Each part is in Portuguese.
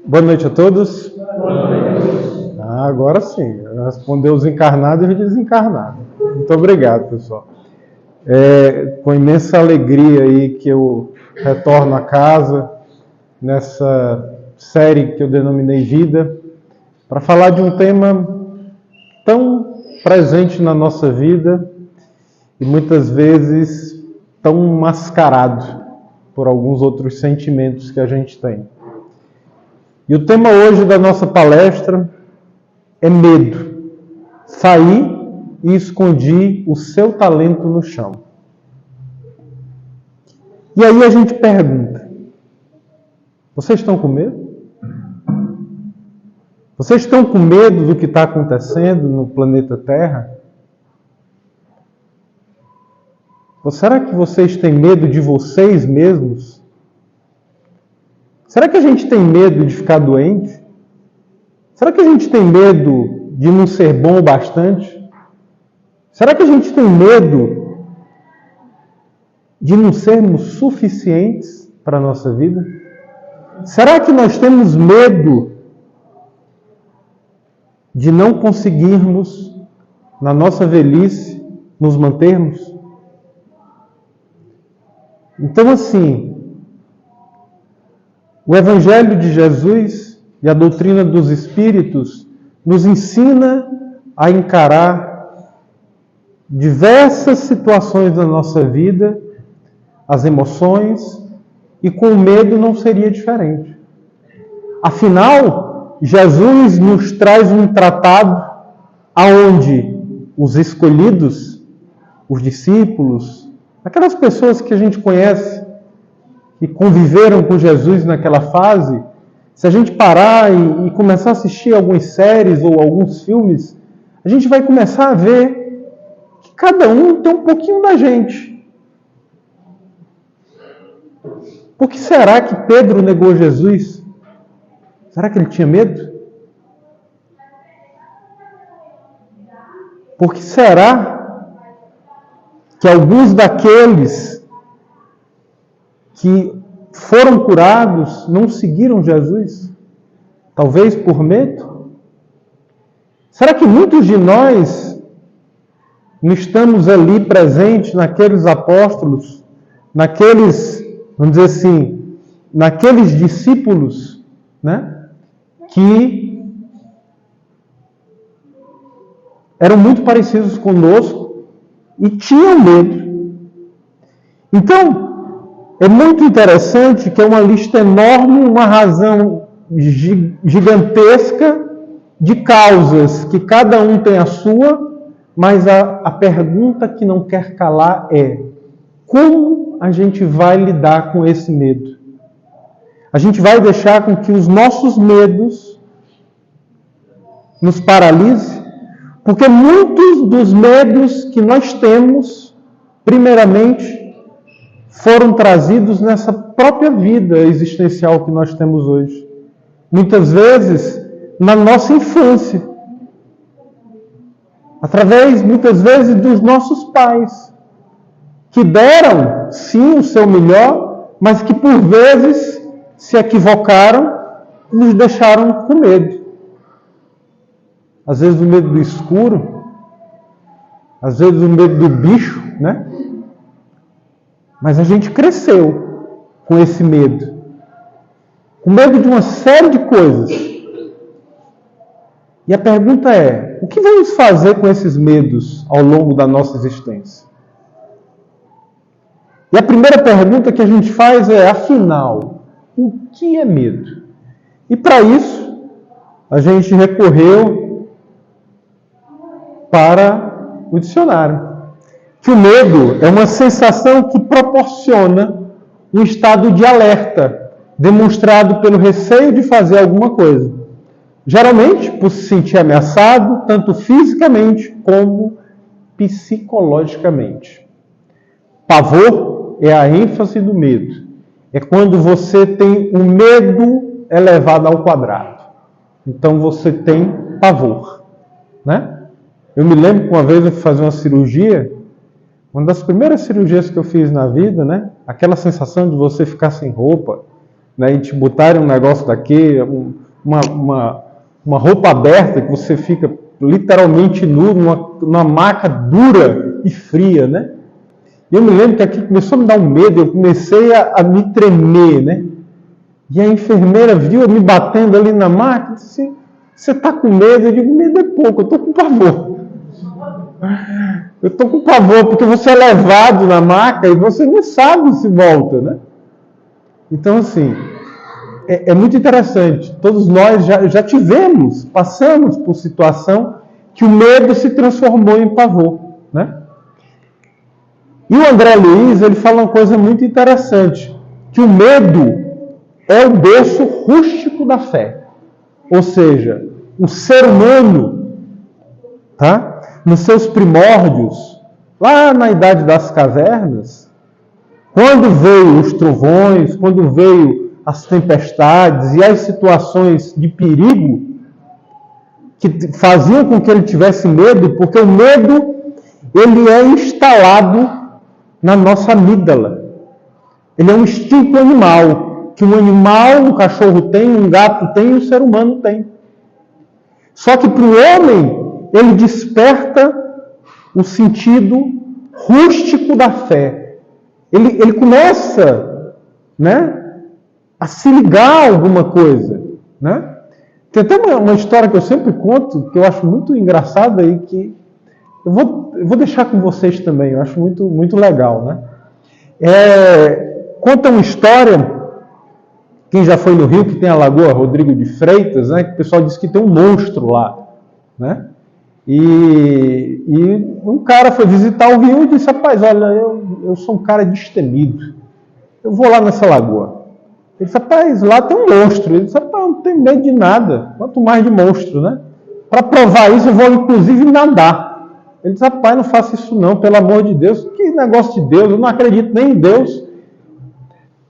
Boa noite a todos. Agora sim, respondeu os encarnados e os desencarnados. Muito obrigado, pessoal. Com imensa alegria aí que eu retorno a casa, nessa série que eu denominei Vida, para falar de um tema tão presente na nossa vida e muitas vezes tão mascarado por alguns outros sentimentos que a gente tem. E o tema hoje da nossa palestra é medo. Saí e escondi o seu talento no chão. E aí a gente pergunta: vocês estão com medo? Vocês estão com medo do que está acontecendo no planeta Terra? Ou será que vocês têm medo de vocês mesmos? Será que a gente tem medo de ficar doente? Será que a gente tem medo de não ser bom o bastante? Será que a gente tem medo de não sermos suficientes para a nossa vida? Será que nós temos medo de não conseguirmos, na nossa velhice, nos mantermos? Então, assim, o Evangelho de Jesus e a doutrina dos Espíritos nos ensina a encarar diversas situações da nossa vida, as emoções, e com medo não seria diferente. Afinal, Jesus nos traz um tratado aonde os escolhidos, os discípulos, aquelas pessoas que a gente conhece, que conviveram com Jesus naquela fase, se a gente parar e começar a assistir algumas séries ou alguns filmes, a gente vai começar a ver que cada um tem um pouquinho da gente. Por que será que Pedro negou Jesus? Será que ele tinha medo? Por que será que alguns daqueles que foram curados não seguiram Jesus? Talvez por medo? Será que muitos de nós não estamos ali presentes naqueles apóstolos, naqueles, vamos dizer assim, naqueles discípulos, né, que eram muito parecidos conosco e tinham medo? Então, é muito interessante que é uma lista enorme, uma razão gigantesca de causas, que cada um tem a sua, mas a pergunta que não quer calar é: como a gente vai lidar com esse medo? A gente vai deixar com que os nossos medos nos paralisem? Porque muitos dos medos que nós temos, primeiramente, foram trazidos nessa própria vida existencial que nós temos hoje. Muitas vezes, na nossa infância. Através, muitas vezes, dos nossos pais. Que deram, sim, o seu melhor, mas que, por vezes, se equivocaram e nos deixaram com medo. Às vezes, o medo do escuro. Às vezes, o medo do bicho, né? Mas a gente cresceu com esse medo. Com medo de uma série de coisas. E a pergunta é: o que vamos fazer com esses medos ao longo da nossa existência? E a primeira pergunta que a gente faz é: afinal, o que é medo? E para isso, a gente recorreu para o dicionário. Que o medo é uma sensação que proporciona um estado de alerta, demonstrado pelo receio de fazer alguma coisa. Geralmente, por se sentir ameaçado, tanto fisicamente como psicologicamente. Pavor é a ênfase do medo. É quando você tem um medo elevado ao quadrado. Então você tem pavor, né? Eu me lembro que uma vez eu fui fazer uma cirurgia. Uma das primeiras cirurgias que eu fiz na vida, né? Aquela sensação de você ficar sem roupa, né, e te botarem um negócio daquele, uma roupa aberta, que você fica literalmente nu, numa maca dura e fria, né? E eu me lembro que aqui começou a me dar um medo, eu comecei a me tremer, né? E a enfermeira viu eu me batendo ali na maca e disse assim, você está com medo? Eu digo, medo é pouco, eu estou com pavor. Eu estou com pavor, porque você é levado na maca e você não sabe se volta, né? Então, assim, é muito interessante. Todos nós já tivemos, passamos por situação que o medo se transformou em pavor, né? E o André Luiz, ele fala uma coisa muito interessante, que o medo é o berço rústico da fé. Ou seja, o ser humano, tá? Nos seus primórdios, lá na idade das cavernas, quando veio os trovões, quando veio as tempestades e as situações de perigo que faziam com que ele tivesse medo, porque o medo, ele é instalado na nossa amígdala. Ele é um instinto animal, que um animal, um cachorro tem, um gato tem e um ser humano tem. Só que para o homem, ele desperta o sentido rústico da fé. Ele começa, né, a se ligar a alguma coisa, né? Tem até uma história que eu sempre conto, que eu acho muito engraçada e que eu vou deixar com vocês também, eu acho muito, muito legal, né? Conta uma história, quem já foi no Rio, que tem a Lagoa Rodrigo de Freitas, né? Que o pessoal diz que tem um monstro lá, né? E um cara foi visitar o Rio e disse, rapaz, olha, eu sou um cara destemido, eu vou lá nessa lagoa. Ele disse, rapaz, lá tem um monstro. Ele disse, rapaz, eu não tenho medo de nada, quanto mais de monstro, né? Para provar isso, eu vou inclusive nadar. Ele disse, rapaz, não faça isso não, pelo amor de Deus, que negócio de Deus, eu não acredito nem em Deus.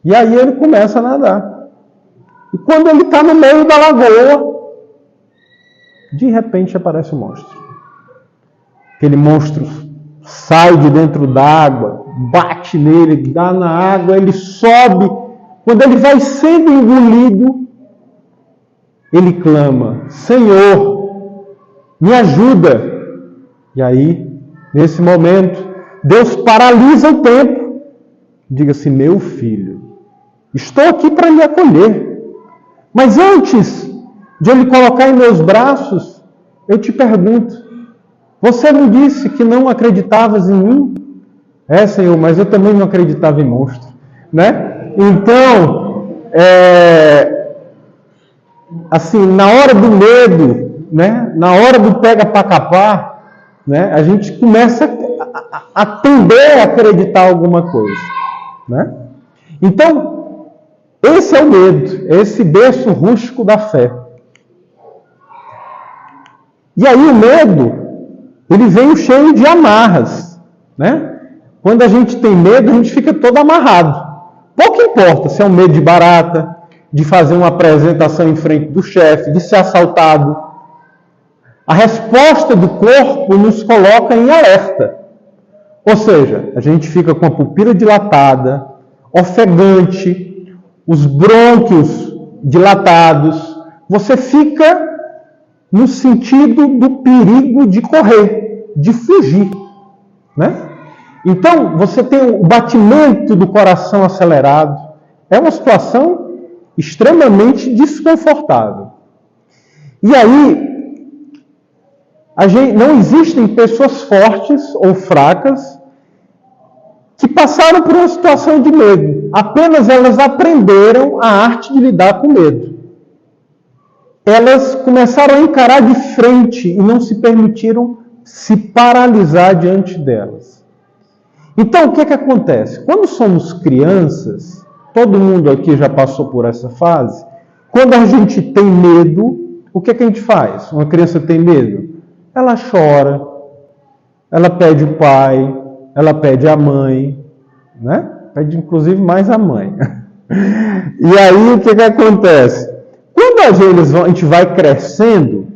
E aí ele começa a nadar. E quando ele está no meio da lagoa, de repente aparece o monstro. Aquele monstro sai de dentro d'água, bate nele, dá na água, ele sobe. Quando ele vai sendo engolido, ele clama, Senhor, me ajuda. E aí, nesse momento, Deus paralisa o tempo. Diga-se, meu filho, estou aqui para lhe acolher. Mas antes de eu lhe colocar em meus braços, eu te pergunto, você não disse que não acreditavas em mim? Senhor, mas eu também não acreditava em monstro, né? Então, assim, na hora do medo, né? Na hora do pega pra capar, né? A gente começa a tender a acreditar alguma coisa, né? Então, esse é o medo, esse berço rústico da fé. E aí o medo, ele vem cheio de amarras, né? Quando a gente tem medo, a gente fica todo amarrado. Pouco importa se é um medo de barata, de fazer uma apresentação em frente do chefe, de ser assaltado. A resposta do corpo nos coloca em alerta. Ou seja, a gente fica com a pupila dilatada, ofegante, os brônquios dilatados. Você fica no sentido do perigo de correr, de fugir, né? Então, você tem o batimento do coração acelerado. É uma situação extremamente desconfortável. E aí, não existem pessoas fortes ou fracas que passaram por uma situação de medo. Apenas elas aprenderam a arte de lidar com medo. Elas começaram a encarar de frente e não se permitiram se paralisar diante delas. Então, o que acontece? Quando somos crianças, todo mundo aqui já passou por essa fase, quando a gente tem medo, o que a gente faz? Uma criança tem medo? Ela chora, ela pede o pai, ela pede a mãe, né? Pede inclusive mais a mãe. E aí, o que acontece? Quando a gente vai crescendo,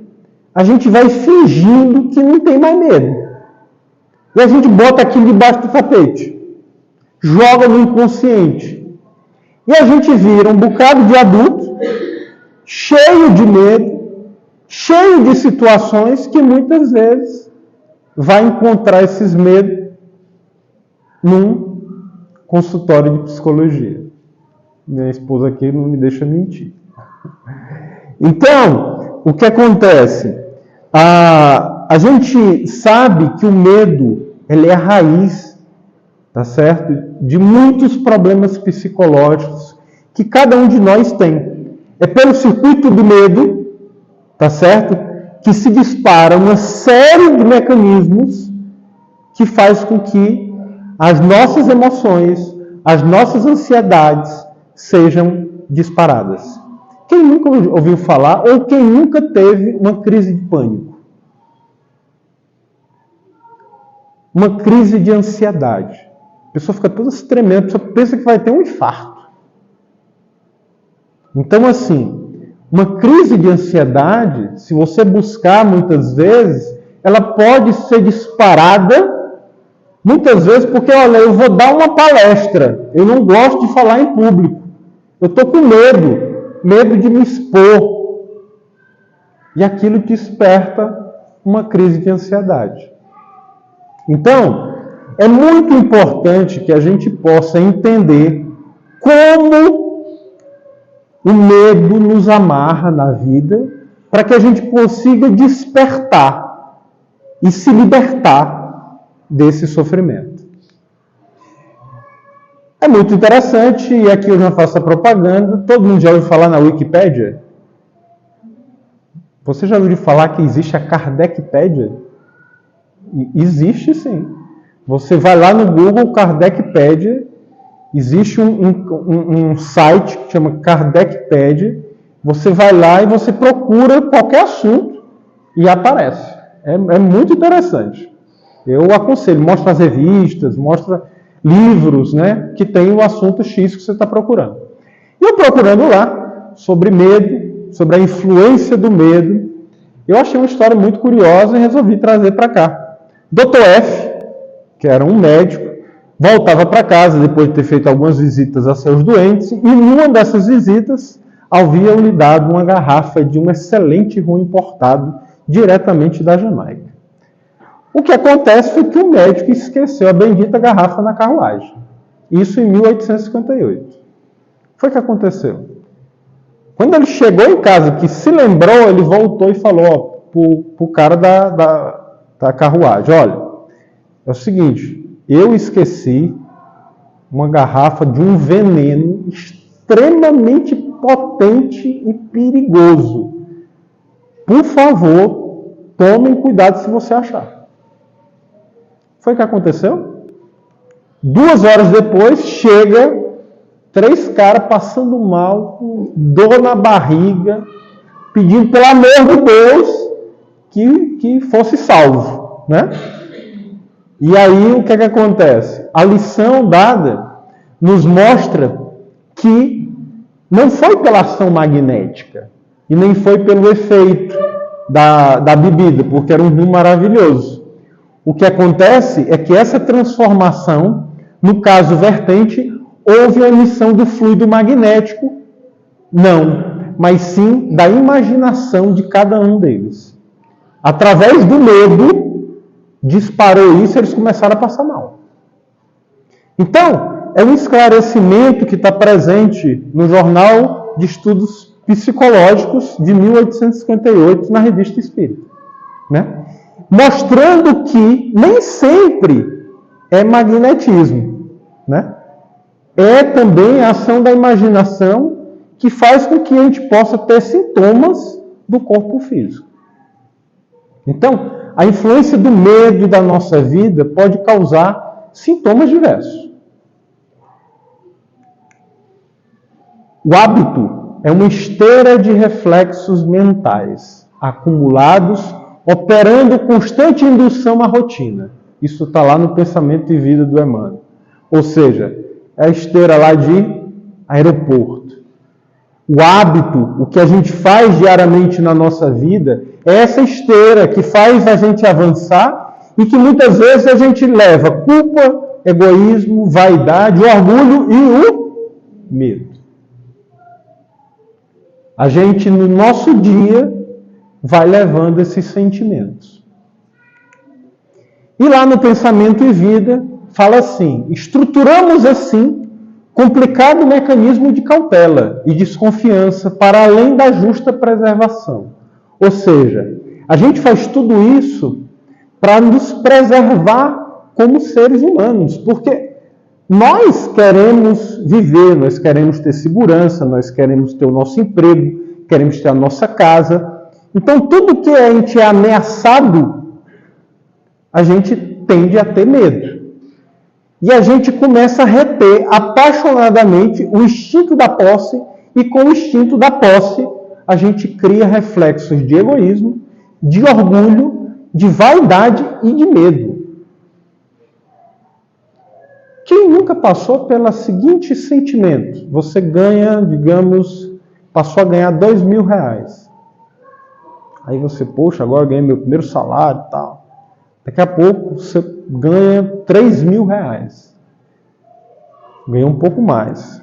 a gente vai fingindo que não tem mais medo. E a gente bota aquilo debaixo do tapete. Joga no inconsciente. E a gente vira um bocado de adulto, cheio de medo, cheio de situações que muitas vezes vai encontrar esses medos num consultório de psicologia. Minha esposa aqui não me deixa mentir. Então, o que acontece? A gente sabe que o medo, ele é a raiz, tá certo? De muitos problemas psicológicos que cada um de nós tem. É pelo circuito do medo, tá certo? Que se dispara uma série de mecanismos que faz com que as nossas emoções, as nossas ansiedades sejam disparadas. Quem nunca ouviu falar ou quem nunca teve uma crise de pânico? Uma crise de ansiedade. A pessoa fica toda se tremendo, a pessoa pensa que vai ter um infarto. Então, assim, uma crise de ansiedade, se você buscar muitas vezes, ela pode ser disparada, muitas vezes, porque, olha, eu vou dar uma palestra, eu não gosto de falar em público, eu estou com medo de me expor. E aquilo desperta uma crise de ansiedade. Então, é muito importante que a gente possa entender como o medo nos amarra na vida, para que a gente consiga despertar e se libertar desse sofrimento. É muito interessante, e aqui eu já faço a propaganda, todo mundo já ouviu falar na Wikipédia? Você já ouviu falar que existe a Kardecpédia? Existe sim. Você vai lá no Google, Kardecpédia, existe um site que chama Kardecpédia, você vai lá e você procura qualquer assunto e aparece. É muito interessante. Eu aconselho, mostra as revistas, mostra livros, né, que tem o assunto X que você está procurando. E eu procurando lá sobre medo, sobre a influência do medo, eu achei uma história muito curiosa e resolvi trazer para cá. Dr. F, que era um médico, voltava para casa depois de ter feito algumas visitas a seus doentes, e em uma dessas visitas haviam-lhe dado uma garrafa de um excelente rum importado diretamente da Jamaica. O que acontece foi que o médico esqueceu a bendita garrafa na carruagem. Isso em 1858. Foi o que aconteceu. Quando ele chegou em casa, que se lembrou, ele voltou e falou para o cara da carruagem: olha, é o seguinte, eu esqueci uma garrafa de um veneno extremamente potente e perigoso. Por favor, tomem cuidado se você achar. Foi o que aconteceu? 2 horas depois, chega 3 caras passando mal, com dor na barriga, pedindo pelo amor de Deus que fosse salvo, né? E aí, o que acontece? A lição dada nos mostra que não foi pela ação magnética e nem foi pelo efeito da bebida, porque era um rum maravilhoso. O que acontece é que essa transformação, no caso vertente, houve a emissão do fluido magnético, não, mas sim da imaginação de cada um deles. Através do medo, disparou isso e eles começaram a passar mal. Então, é um esclarecimento que está presente no Jornal de Estudos Psicológicos de 1858, na Revista Espírita, né? Mostrando que nem sempre é magnetismo, né? É também a ação da imaginação que faz com que a gente possa ter sintomas do corpo físico. Então, a influência do medo da nossa vida pode causar sintomas diversos. O hábito é uma esteira de reflexos mentais acumulados, operando constante indução à rotina. Isso está lá no Pensamento e Vida do Emmanuel. Ou seja, é a esteira lá de aeroporto. O hábito, o que a gente faz diariamente na nossa vida, é essa esteira que faz a gente avançar e que muitas vezes a gente leva culpa, egoísmo, vaidade, orgulho e o medo. a gente no nosso dia vai levando esses sentimentos. E lá no Pensamento e Vida, fala assim: estruturamos assim complicado mecanismo de cautela e desconfiança para além da justa preservação. Ou seja, a gente faz tudo isso para nos preservar como seres humanos, porque nós queremos viver, nós queremos ter segurança, nós queremos ter o nosso emprego, queremos ter a nossa casa. Então, tudo que a gente é ameaçado, a gente tende a ter medo. E a gente começa a reter apaixonadamente o instinto da posse, e com o instinto da posse, a gente cria reflexos de egoísmo, de orgulho, de vaidade e de medo. Quem nunca passou pelo seguinte sentimento? Você ganha, digamos, passou a ganhar R$2.000. Aí você, poxa, agora eu ganhei meu primeiro salário e tal. Daqui a pouco você ganha R$3.000. Ganhou um pouco mais.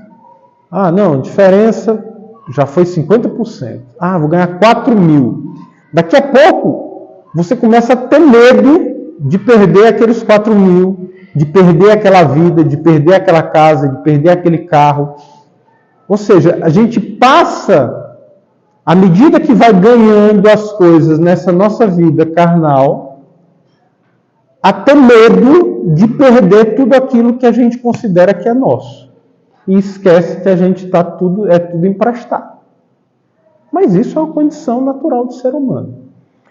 Ah, não, a diferença já foi 50%. Ah, vou ganhar 4.000. Daqui a pouco, você começa a ter medo de perder aqueles 4.000, de perder aquela vida, de perder aquela casa, de perder aquele carro. Ou seja, a gente passa, à medida que vai ganhando as coisas nessa nossa vida carnal, a ter medo de perder tudo aquilo que a gente considera que é nosso. E esquece que a gente é tudo emprestado. Mas isso é uma condição natural do ser humano.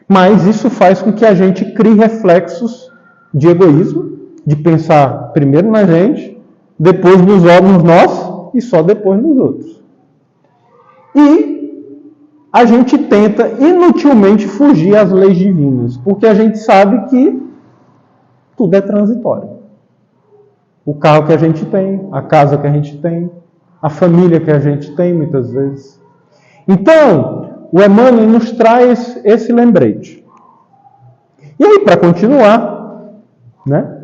Mas isso faz com que a gente crie reflexos de egoísmo, de pensar primeiro na gente, depois nos nós e só depois nos outros. E a gente tenta inutilmente fugir às leis divinas, porque a gente sabe que tudo é transitório. O carro que a gente tem, a casa que a gente tem, a família que a gente tem, muitas vezes. Então, o Emmanuel nos traz esse lembrete. E aí, para continuar, né,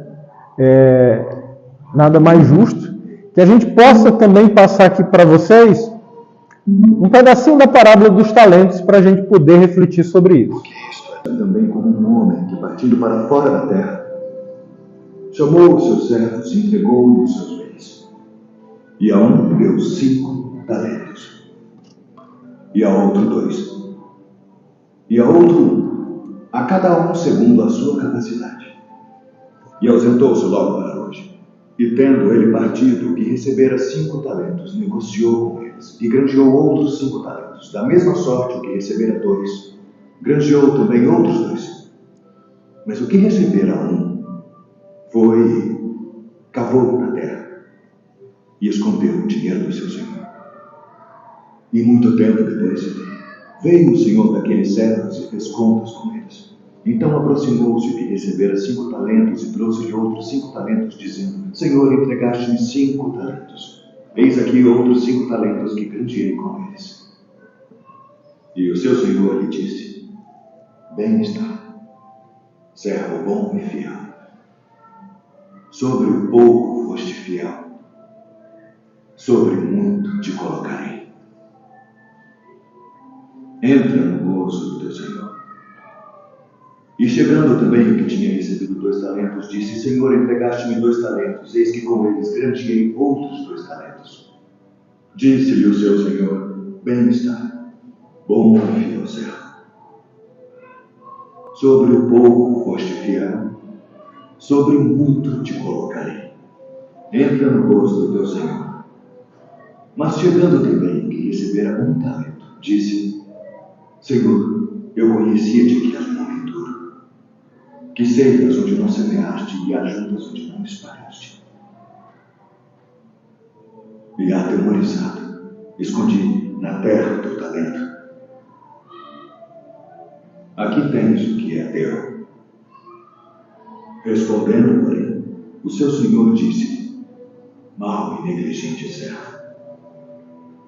nada mais justo que a gente possa também passar aqui para vocês um pedacinho da parábola dos talentos para a gente poder refletir sobre isso. Porque isto é também como um homem que, partindo para fora da terra, chamou os seus servos e entregou-lhe os seus bens. E a um deu 5 talentos, e a outro 2, e a outro 1, a cada um segundo a sua capacidade. E ausentou-se logo para longe. E tendo ele partido, o que recebera 5 talentos, negociou com eles, e granjeou outros 5 talentos. Da mesma sorte, o que recebera 2, granjeou também outros 2. Mas o que recebera 1, cavou na terra e escondeu o dinheiro do seu senhor. E muito tempo depois, veio o senhor daqueles servos e fez contas com eles. Então aproximou-se o que recebera 5 talentos e trouxe-lhe outros 5 talentos, dizendo: Senhor, entregaste-me 5 talentos. Eis aqui outros 5 talentos que granjeei com eles. E o seu senhor lhe disse: Bem está, servo bom e fiel. Sobre o pouco foste fiel, sobre muito te colocarei. Entra no gozo do teu Senhor. E chegando também o que tinha recebido 2 talentos, disse: Senhor, entregaste-me 2 talentos, eis que com eles granjeei outros 2 talentos. Disse-lhe o seu Senhor: Bem está, bom e fiel servo. Sobre o pouco foste fiel, sobre muito te colocarei. Entra no gozo do teu Senhor. Mas chegando também que recebera 1 talento, disse: Senhor, eu conhecia-te que és um homem duro, que ceifas onde não semeaste e ajuntas onde não espalhaste. E atemorizado, escondi na terra o teu talento. Aqui tens o que é teu. Respondendo, porém, o seu senhor disse: Mau e negligente servo,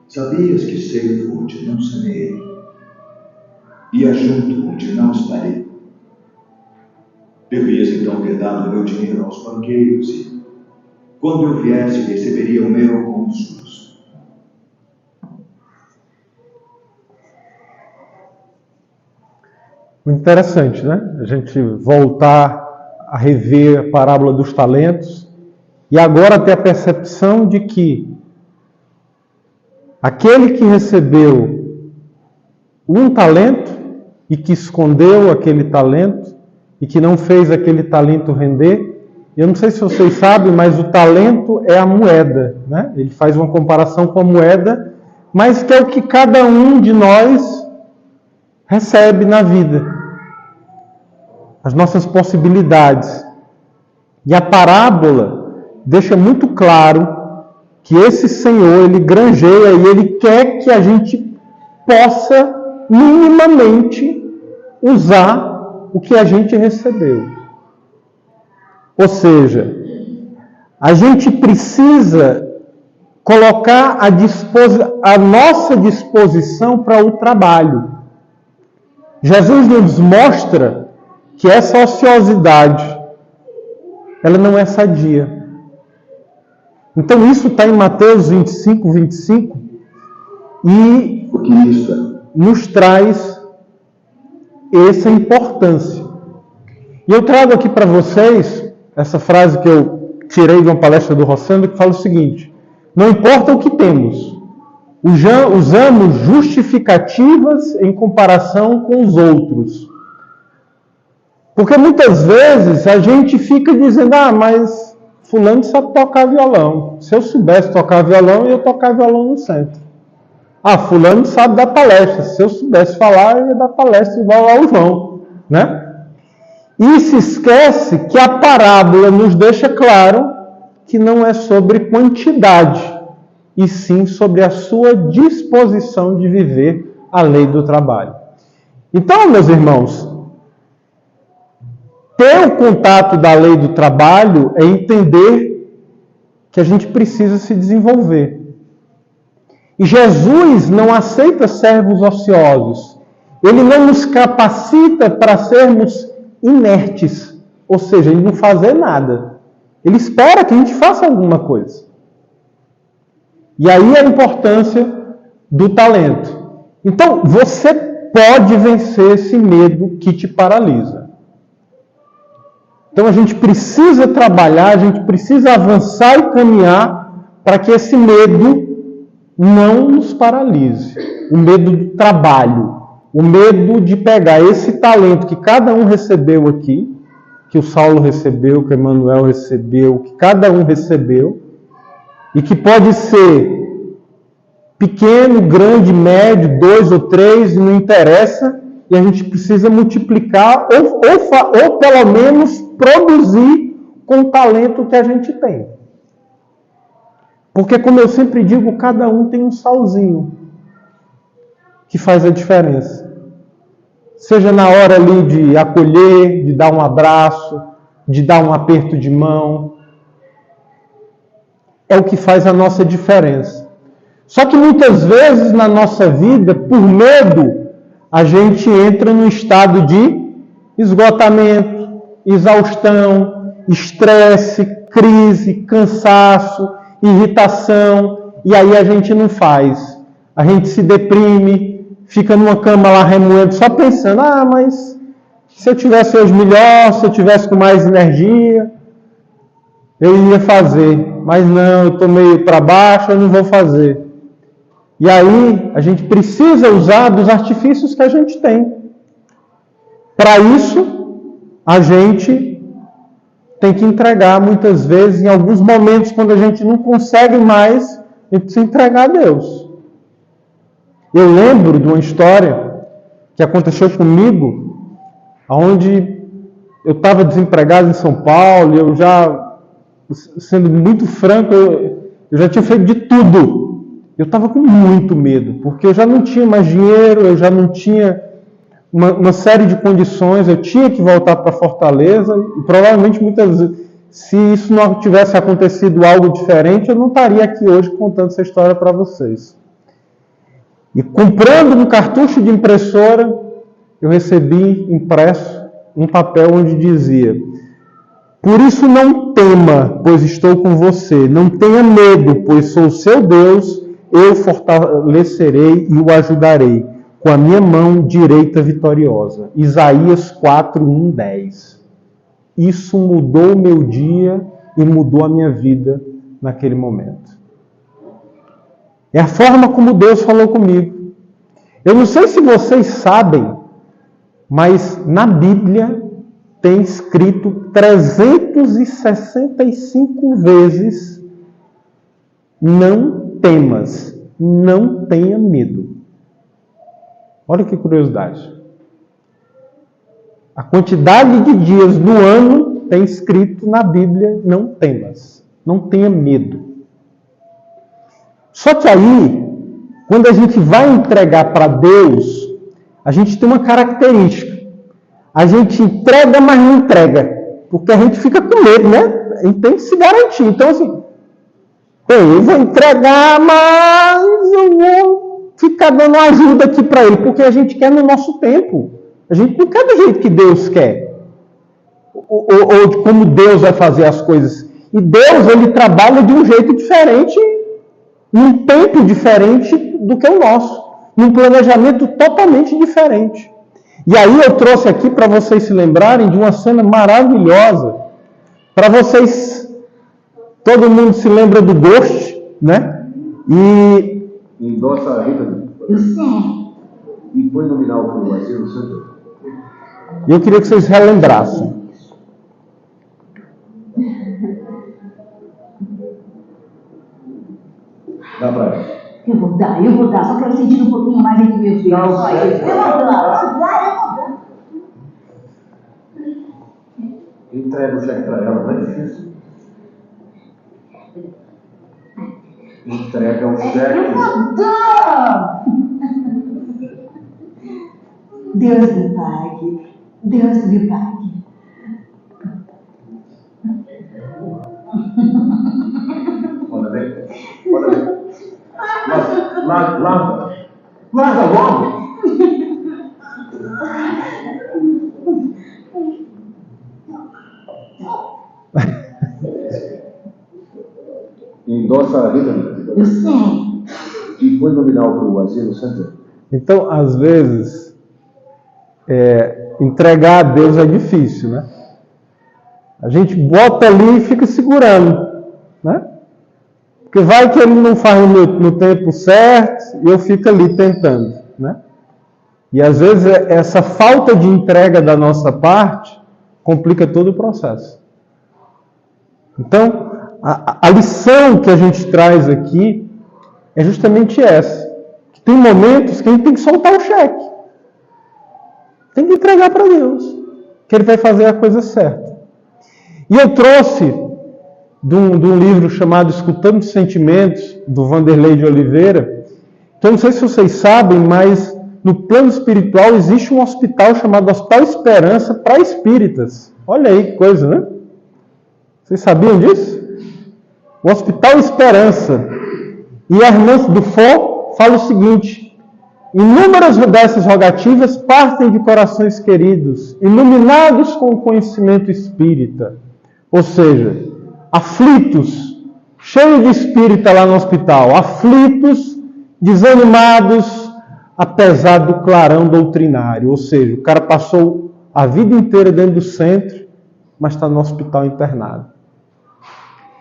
sabias que ceifo onde não semeei e ajunto onde não espalhei? Devias então ter dado o meu dinheiro aos banqueiros e, quando eu viesse, receberia o meu com os juros. Muito interessante, né? A gente voltar a rever a parábola dos talentos e agora ter a percepção de que aquele que recebeu um talento e que escondeu aquele talento e que não fez aquele talento render, eu não sei se vocês sabem, mas o talento é a moeda, né? Ele faz uma comparação com a moeda, mas que é o que cada um de nós recebe na vida. As nossas possibilidades. E a parábola deixa muito claro que esse Senhor, Ele granjeia e Ele quer que a gente possa minimamente usar o que a gente recebeu. Ou seja, a gente precisa colocar a nossa disposição para o trabalho. Jesus nos mostra que essa ociosidade, ela não é sadia. Então isso está em Mateus 25, 25, e nos traz essa importância. E eu trago aqui para vocês essa frase que eu tirei de uma palestra do Rossando, que fala o seguinte: não importa o que temos, usamos justificativas em comparação com os outros. Porque muitas vezes a gente fica dizendo, mas fulano sabe tocar violão. Se eu soubesse tocar violão, eu ia tocar violão no centro. Fulano sabe dar palestra. Se eu soubesse falar, eu ia dar palestra igual ao João, né? E se esquece que a parábola nos deixa claro que não é sobre quantidade, e sim sobre a sua disposição de viver a lei do trabalho. Então, meus irmãos, ter o contato da lei do trabalho é entender que a gente precisa se desenvolver. E Jesus não aceita servos ociosos. Ele não nos capacita para sermos inertes, ou seja, ele não fazer nada. Ele espera que a gente faça alguma coisa. E aí a importância do talento. Então, você pode vencer esse medo que te paralisa. Então, a gente precisa trabalhar, a gente precisa avançar e caminhar para que esse medo não nos paralise. O medo do trabalho. O medo de pegar esse talento que cada um recebeu aqui, que o Saulo recebeu, que o Emanuel recebeu, que cada um recebeu, e que pode ser pequeno, grande, médio, 2 ou 3, não interessa, e a gente precisa multiplicar ou pelo menos produzir com o talento que a gente tem. Porque, como eu sempre digo, cada um tem um salzinho que faz a diferença. Seja na hora ali de acolher, de dar um abraço, de dar um aperto de mão. É o que faz a nossa diferença. Só que muitas vezes na nossa vida, por medo, a gente entra num estado de esgotamento, exaustão, estresse, crise, cansaço, irritação, e aí a gente não faz. A gente se deprime, fica numa cama lá remoendo, só pensando, mas se eu tivesse hoje melhor, se eu tivesse com mais energia, eu ia fazer. Mas não, eu estou meio para baixo, eu não vou fazer. E aí, a gente precisa usar dos artifícios que a gente tem. Para isso, a gente tem que entregar, muitas vezes, em alguns momentos, quando a gente não consegue mais, a gente precisa entregar a Deus. Eu lembro de uma história que aconteceu comigo, onde eu estava desempregado em São Paulo, e eu já, sendo muito franco, eu já tinha feito de tudo. Eu estava com muito medo, porque eu já não tinha mais dinheiro, eu já não tinha uma série de condições, eu tinha que voltar para Fortaleza, e provavelmente muitas vezes, se isso não tivesse acontecido algo diferente, eu não estaria aqui hoje contando essa história para vocês. E comprando um cartucho de impressora, eu recebi impresso um papel onde dizia: por isso não tema, pois estou com você. Não tenha medo, pois sou seu Deus, eu fortalecerei e o ajudarei. com a minha mão direita vitoriosa. Isaías 4, 1, 10. Isso mudou o meu dia e mudou a minha vida naquele momento. É a forma como Deus falou comigo. Eu não sei se vocês sabem, mas na Bíblia tem escrito 365 vezes: não temas, não tenha medo. Olha que curiosidade. A quantidade de dias do ano tem escrito na Bíblia: não temas, não tenha medo. Só que aí, quando a gente vai entregar para Deus, a gente tem uma característica. A gente entrega, mas não entrega. Porque a gente fica com medo, né? A gente tem que se garantir. Então, assim, eu vou entregar, mas eu vou ficar dando ajuda aqui para ele, porque a gente quer no nosso tempo. A gente não quer do jeito que Deus quer. Ou de como Deus vai fazer as coisas. E Deus, ele trabalha de um jeito diferente, num tempo diferente do que o nosso. Num planejamento totalmente diferente. E aí eu trouxe aqui para vocês se lembrarem de uma cena maravilhosa. Para vocês, todo mundo se lembra do Ghost, né? E endossa a Rita. Eu sei. E foi nominal para o Asilo Santo. eu queria que vocês relembrassem. Dá pra ela. Eu vou dar. Só quero sentir um pouquinho mais aqui, meu filho. Não, Só sério. isso. Eu vou dar. Entrega o cheque para ela, não é difícil. Entrega o Eu cheque. vou dar. Deus lhe pague. Deus lhe pague. Olha bem. Larga logo. Endossa a Rita. Eu sei. E foi nominal para o Asilo Santo. Então, às vezes, entregar a Deus é difícil, né? A gente bota ali e fica segurando, né? Porque vai que ele não faz no tempo certo e eu fico ali tentando, né? E às vezes essa falta de entrega da nossa parte complica todo o processo. Então, a lição que a gente traz aqui é justamente essa. Que tem momentos que a gente tem que soltar o cheque. Tem que entregar para Deus, que Ele vai fazer a coisa certa. E eu trouxe de um livro chamado Escutando os Sentimentos, do Vanderlei de Oliveira, que eu não sei se vocês sabem, mas no plano espiritual existe um hospital chamado Hospital Esperança para espíritas. Olha aí que coisa, né? Vocês sabiam disso? O Hospital Esperança. E Hermance Dufour fala o seguinte: inúmeras dessas rogativas partem de corações queridos, iluminados com o conhecimento espírita. Ou seja, aflitos, cheios de espírita lá no hospital, aflitos, desanimados, apesar do clarão doutrinário. Ou seja, o cara passou a vida inteira dentro do centro, mas está no hospital internado.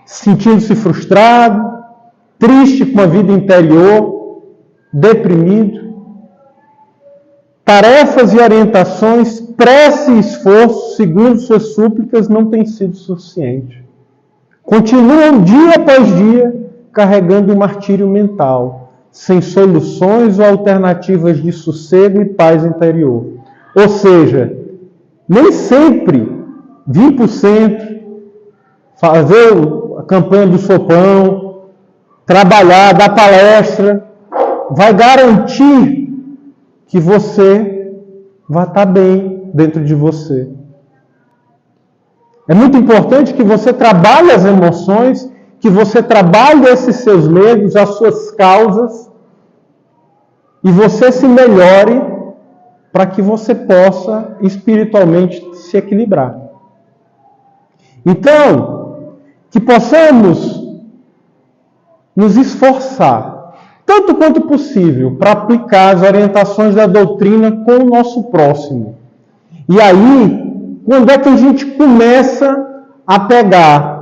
Sentindo-se frustrado, triste com a vida interior, deprimido. Tarefas e orientações, prece e esforço, segundo suas súplicas, não têm sido suficientes. Continuam dia após dia carregando um martírio mental, sem soluções ou alternativas de sossego e paz interior. Ou seja, nem sempre 20%, fazer a campanha do sopão, trabalhar, dar palestra, vai garantir que você vai estar bem dentro de você. É muito importante que você trabalhe as emoções, que você trabalhe esses seus medos, as suas causas, e você se melhore para que você possa espiritualmente se equilibrar. Então, que possamos nos esforçar, tanto quanto possível, para aplicar as orientações da doutrina com o nosso próximo. E aí, quando é que a gente começa a pegar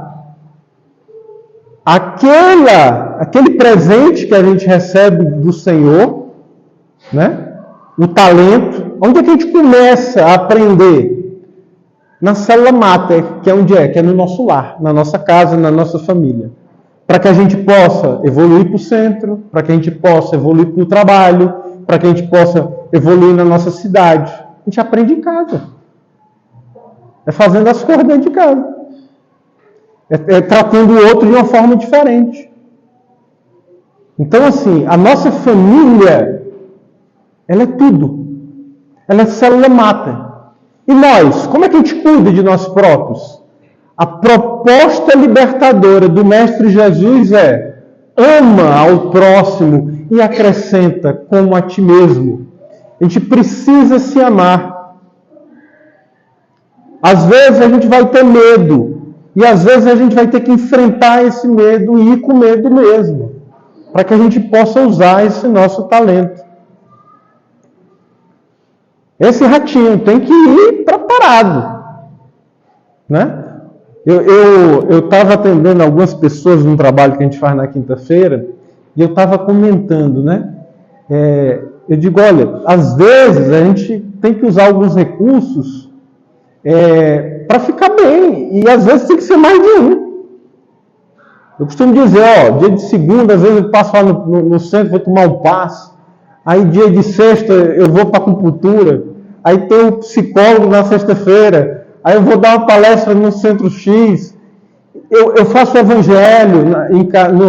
aquele presente que a gente recebe do Senhor, né? O talento, onde é que a gente começa a aprender? Na célula máter, que é onde é? Que é no nosso lar, na nossa casa, na nossa família. Para que a gente possa evoluir para o centro, para que a gente possa evoluir para o trabalho, para que a gente possa evoluir na nossa cidade. A gente aprende em casa. É fazendo as coisas dentro de casa. É tratando o outro de uma forma diferente. Então, assim, a nossa família, ela é tudo. Ela é célula máter. E nós, como é que a gente cuida de nós próprios? A proposta libertadora do Mestre Jesus é: ama ao próximo e acrescenta como a ti mesmo. A gente precisa se amar. Às vezes a gente vai ter medo, e às vezes a gente vai ter que enfrentar esse medo e ir com medo mesmo, para que a gente possa usar esse nosso talento. Esse ratinho tem que ir preparado, né? Eu estava atendendo algumas pessoas num trabalho que a gente faz na quinta-feira, e eu estava comentando, né? Eu digo, olha, às vezes a gente tem que usar alguns recursos para ficar bem, e às vezes tem que ser mais de um. Eu costumo dizer, dia de segunda, às vezes eu passo lá no centro, vou tomar um passe, aí dia de sexta eu vou para a acupuntura, aí tem um psicólogo na sexta-feira, aí eu vou dar uma palestra no Centro X, eu faço o evangelho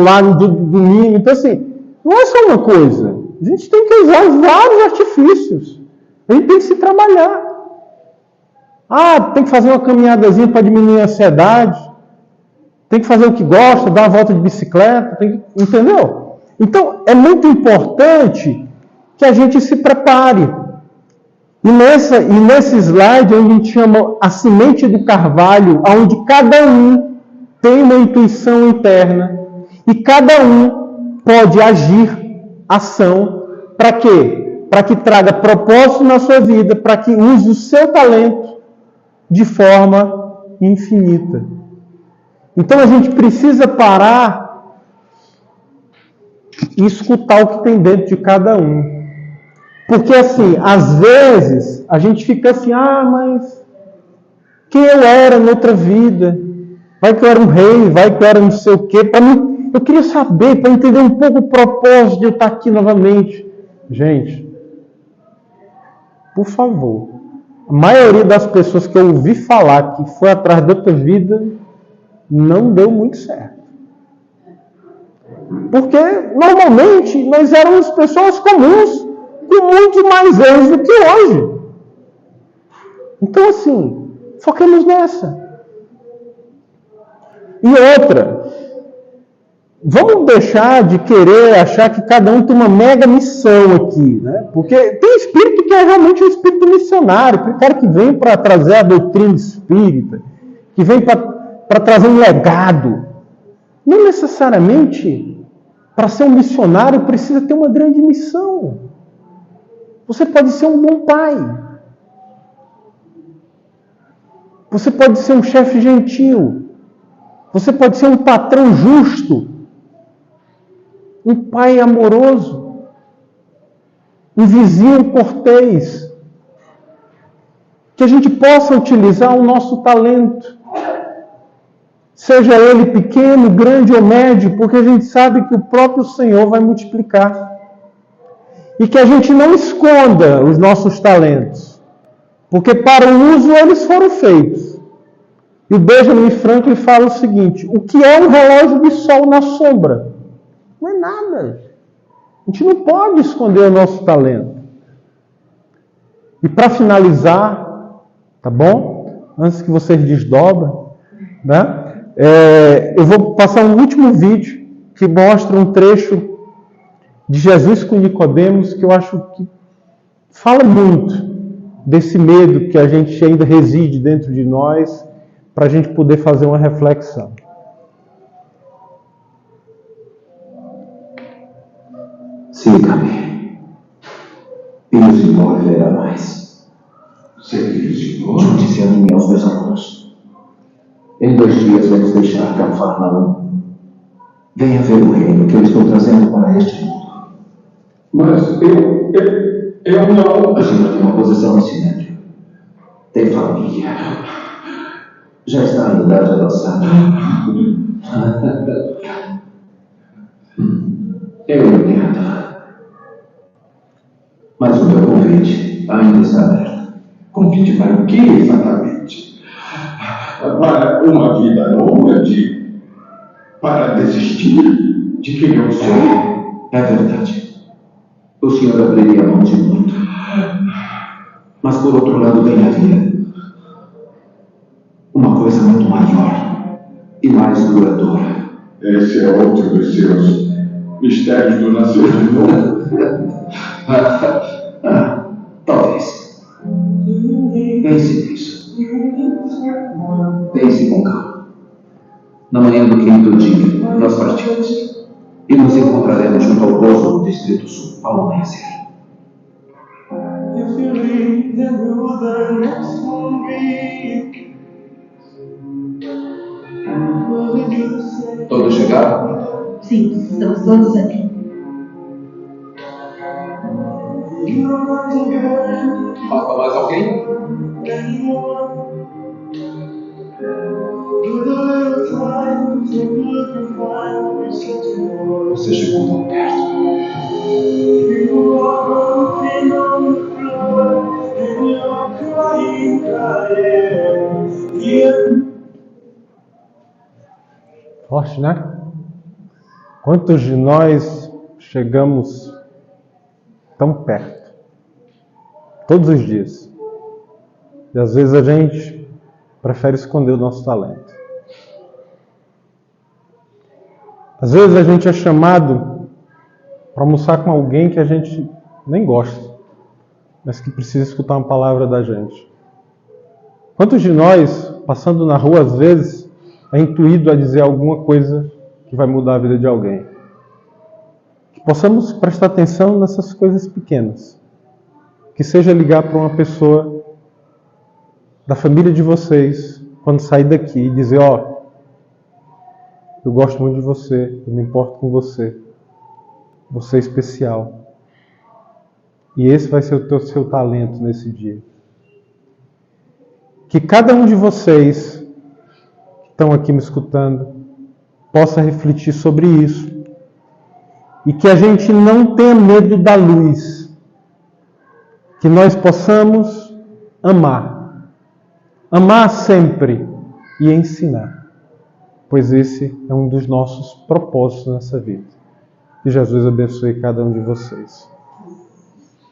lá no domingo. Então, assim, não é só uma coisa. A gente tem que usar vários artifícios. A gente tem que se trabalhar. Tem que fazer uma caminhadazinha para diminuir a ansiedade. Tem que fazer o que gosta, dar uma volta de bicicleta. Entendeu? Então, é muito importante que a gente se prepare. E nesse slide, onde a gente chama a semente do carvalho, onde cada um tem uma intuição interna e cada um pode agir, ação, para quê? Para que traga propósito na sua vida, para que use o seu talento de forma infinita. Então a gente precisa parar e escutar o que tem dentro de cada um. Porque, assim, às vezes, a gente fica assim, mas quem eu era noutra vida? Vai que eu era um rei, vai que eu era não sei o quê. Eu queria saber, para entender um pouco o propósito de eu estar aqui novamente. Gente, por favor, a maioria das pessoas que eu ouvi falar que foi atrás de outra vida, não deu muito certo. Porque, normalmente, nós éramos pessoas comuns, com muito mais erros do que hoje. Então, assim, foquemos nessa. E outra, vamos deixar de querer achar que cada um tem uma mega missão aqui, né? Porque tem espírito que é realmente um espírito missionário, aquele cara que vem para trazer a doutrina espírita, que vem para trazer um legado. Não necessariamente, para ser um missionário, precisa ter uma grande missão. Você pode ser um bom pai. Você pode ser um chefe gentil. Você pode ser um patrão justo. Um pai amoroso. Um vizinho cortês. Que a gente possa utilizar o nosso talento. Seja ele pequeno, grande ou médio, porque a gente sabe que o próprio Senhor vai multiplicar. E que a gente não esconda os nossos talentos, porque para o uso eles foram feitos. E o Benjamin Franklin fala o seguinte: o que é um relógio de sol na sombra? Não é nada. A gente não pode esconder o nosso talento. E para finalizar, tá bom? Antes que vocês desdobrem, né? Eu vou passar um último vídeo que mostra um trecho de Jesus com Nicodemos, que eu acho que fala muito desse medo que a gente ainda reside dentro de nós, para a gente poder fazer uma reflexão. Siga-me. E o Senhor verá mais. Seguir o Senhor? Junte-se a mim e aos meus alunos. Em 2 dias vamos deixar Cafarnaum. Venha ver o reino que eu estou trazendo para este mundo. Mas eu não... O Senhor tem uma posição no Sinédrio. Tem família. Já está em idade avançada. Eu entendo. Mas o meu convite ainda está aberto. Convite para o que exatamente? Para uma vida nômade? Para desistir de quem eu sou? É verdade. O Senhor abriria a mão de muito. Mas por outro lado bem havia uma coisa muito maior e mais duradoura. Esse é outro dos seus mistérios do nascer de novo. Talvez. Pense nisso. Pense com calma. Na manhã do 5º dia, nós partimos. E nos encontraremos junto ao poço do Distrito Sul, ao amanhecer. Todos chegaram? Sim, estamos todos aqui. Falta mais alguém? Você chegou tão perto. Forte, né? Quantos de nós chegamos tão perto? Todos os dias. E às vezes a gente prefere esconder o nosso talento. Às vezes a gente é chamado para almoçar com alguém que a gente nem gosta, mas que precisa escutar uma palavra da gente. Quantos de nós, passando na rua, às vezes, é intuído a dizer alguma coisa que vai mudar a vida de alguém? Que possamos prestar atenção nessas coisas pequenas. Que seja ligar para uma pessoa da família de vocês, quando sair daqui, e dizer, eu gosto muito de você, eu me importo com você. Você é especial. E esse vai ser o seu talento nesse dia. Que cada um de vocês que estão aqui me escutando possa refletir sobre isso. E que a gente não tenha medo da luz. Que nós possamos amar. Amar sempre e ensinar. Pois esse é um dos nossos propósitos nessa vida. Que Jesus abençoe cada um de vocês.